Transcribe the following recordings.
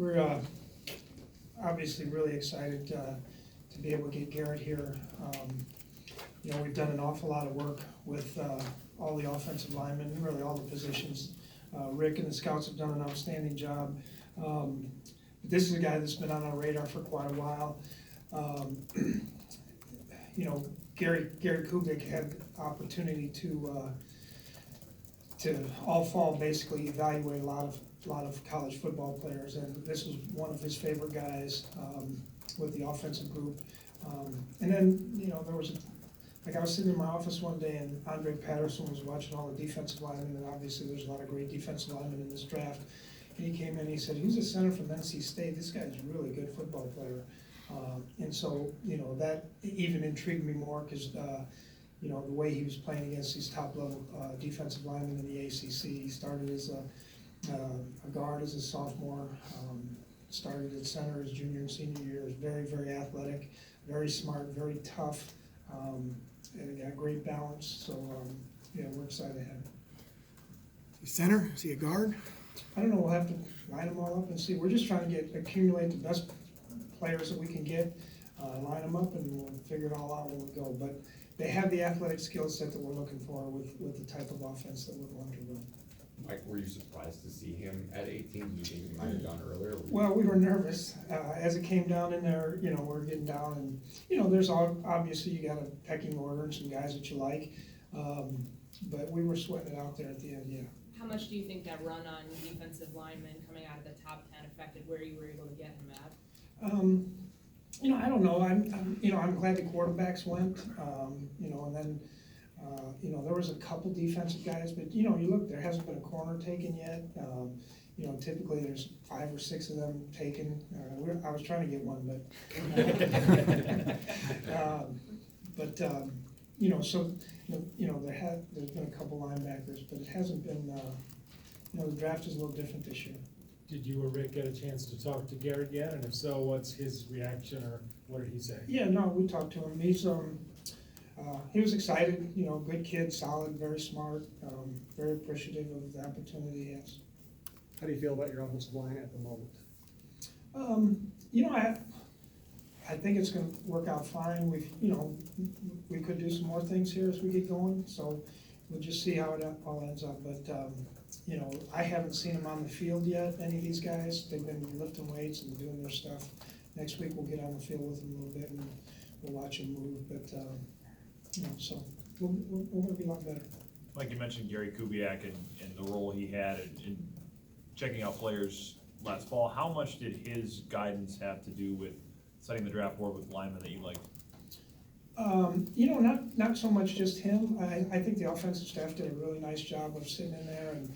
We're obviously really excited to be able to get Garrett here. We've done an awful lot of work with all the offensive linemen, really all the positions. Rick and the scouts have done an outstanding job. This is a guy that's been on our radar for quite a while. Gary Kubik had the opportunity to all fall basically evaluate a lot of college football players, and this was one of his favorite guys with the offensive group. And then there was I was sitting in my office one day and Andre Patterson was watching all the defensive linemen, and obviously there's a lot of great defensive linemen in this draft. And he came in and he said, "Who's a center from NC State? This guy's a really good football player." And so, that even intrigued me more because, the way he was playing against these top-level defensive linemen in the ACC. He started as a guard as a sophomore, started at center his junior and senior year. Was very, very athletic, very smart, very tough, and got great balance. So, we're excited to have him. Is he center? Is he a guard? I don't know. We'll have to line them all up and see. We're just trying to accumulate the best players that we can get, line them up, and we'll figure it all out when we go. But they have the athletic skill set that we're looking for with the type of offense that we're going to run. Mike, were you surprised to see him at 18? Do you think he might have gone earlier? Well, we were nervous as it came down in there. We're getting down, and there's obviously you got a pecking order and some guys that you like, but we were sweating it out there at the end. Yeah. How much do you think that run on defensive linemen coming out of the top 10 affected where you were able to get him at? I don't know. I'm glad the quarterbacks went. And then there was a couple defensive guys, but you look, there hasn't been a corner taken yet. Typically there's 5 or 6 of them taken. I was trying to get one, there's been a couple linebackers, but it hasn't been. The draft is a little different this year. Did you or Rick get a chance to talk to Garrett yet? And if so, what's his reaction, or what did he say? Yeah, no, we talked to him. He was excited. Good kid, solid, very smart, very appreciative of the opportunity he has. How do you feel about your offensive line at the moment? I think it's going to work out fine. We could do some more things here as we get going, so we'll just see how it all ends up. But I haven't seen them on the field yet. Any of these guys, they've been lifting weights and doing their stuff. Next week we'll get on the field with them a little bit and we'll watch them move. But so we're going to be a lot better. Like you mentioned, Gary Kubiak and the role he had in checking out players last fall. How much did his guidance have to do with setting the draft board with linemen that you liked? Not so much just him. I think the offensive staff did a really nice job of sitting in there and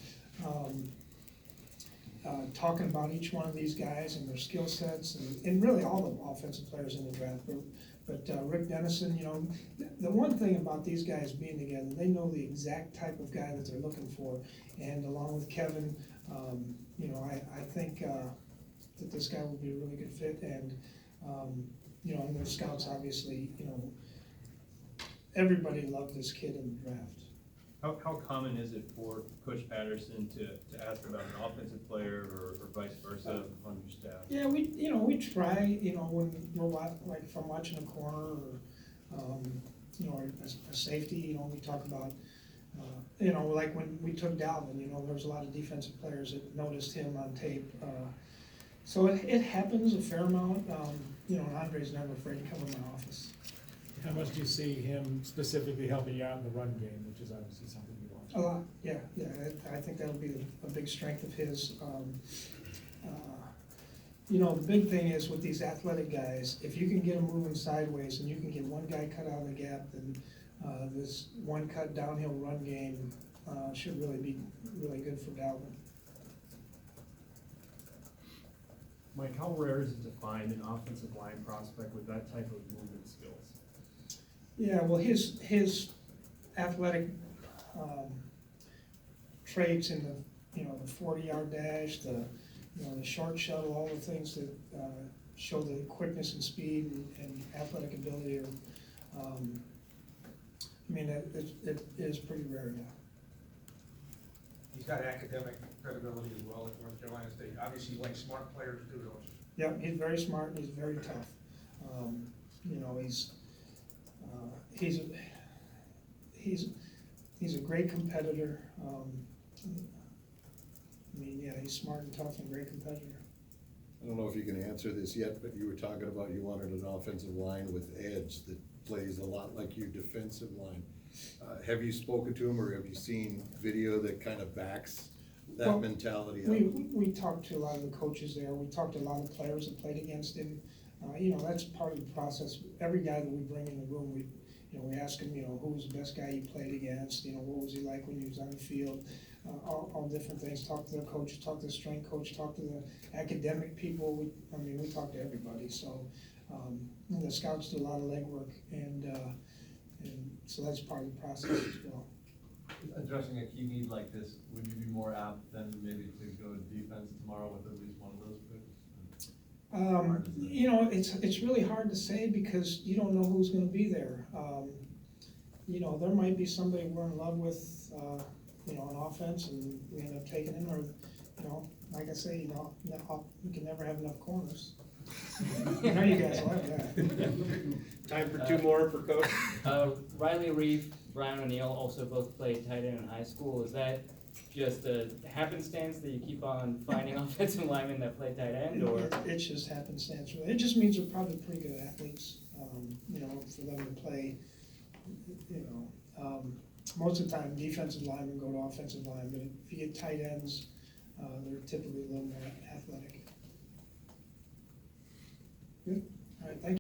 talking about each one of these guys and their skill sets, and really all the offensive players in the draft group. But Rick Dennison, the one thing about these guys being together, they know the exact type of guy that they're looking for. And along with Kevin, I think that this guy will be a really good fit. And and the scouts obviously, everybody loved this kid in the draft. How common is it for Coach Patterson to ask about an offensive player or vice versa on your staff? Yeah, we try, when we're like from watching a corner or a safety, we talk about, like when we took Dalvin, there was a lot of defensive players that noticed him on tape. So it happens a fair amount. And Andre's never afraid to come in my office. How much do you see him specifically helping you out in the run game, which is obviously something you want? A lot, yeah. I think that'll be a big strength of his. The big thing is with these athletic guys, if you can get them moving sideways and you can get one guy cut out of the gap, then this one cut downhill run game should really be really good for Dalvin. Mike, how rare is it to find an offensive line prospect with that type of movement skills? Yeah, well, his athletic traits in the 40-yard dash, the short shuttle, all the things that show the quickness and speed and athletic ability are, it is pretty rare, yeah. He's got academic credibility as well at North Carolina State. obviously you like smart players too, don't you? Yeah, he's very smart and he's very tough. You know, he's a great competitor. I mean, yeah, he's smart and tough and a great competitor. I don't know if you can answer this yet, but you were talking about you wanted an offensive line with edge that plays a lot like your defensive line. Have you spoken to him, or have you seen video that kind of backs that Well, mentality up? We talked to a lot of the coaches there, we talked to a lot of players that played against him. You know, that's part of the process. Every guy that we bring in the room, we ask him, you know, who was the best guy you played against, you know, what was he like when he was on the field, all different things. Talk to the coach, talk to the strength coach, talk to the academic people. We talk to everybody. So the scouts do a lot of legwork, and so that's part of the process as well. Addressing a key need like this, would you be more apt than maybe to go to defense tomorrow with at least one of those picks? You know, it's really hard to say because you don't know who's gonna be there. You know, there might be somebody we're in love with, you know, on offense, and we end up taking him, or, you know, like I say, you know, you can never have enough corners. I know you guys like that. Time for two more for coach. Riley Reeve, Brian O'Neill also both played tight end in high school. Is that just a happenstance that you keep on finding offensive linemen that play tight end, or? It's just happenstance, really. It just means they're probably pretty good athletes, you know, for them to play, you know. Most of the time, defensive linemen go to offensive line, but if you get tight ends, they're typically a little more athletic.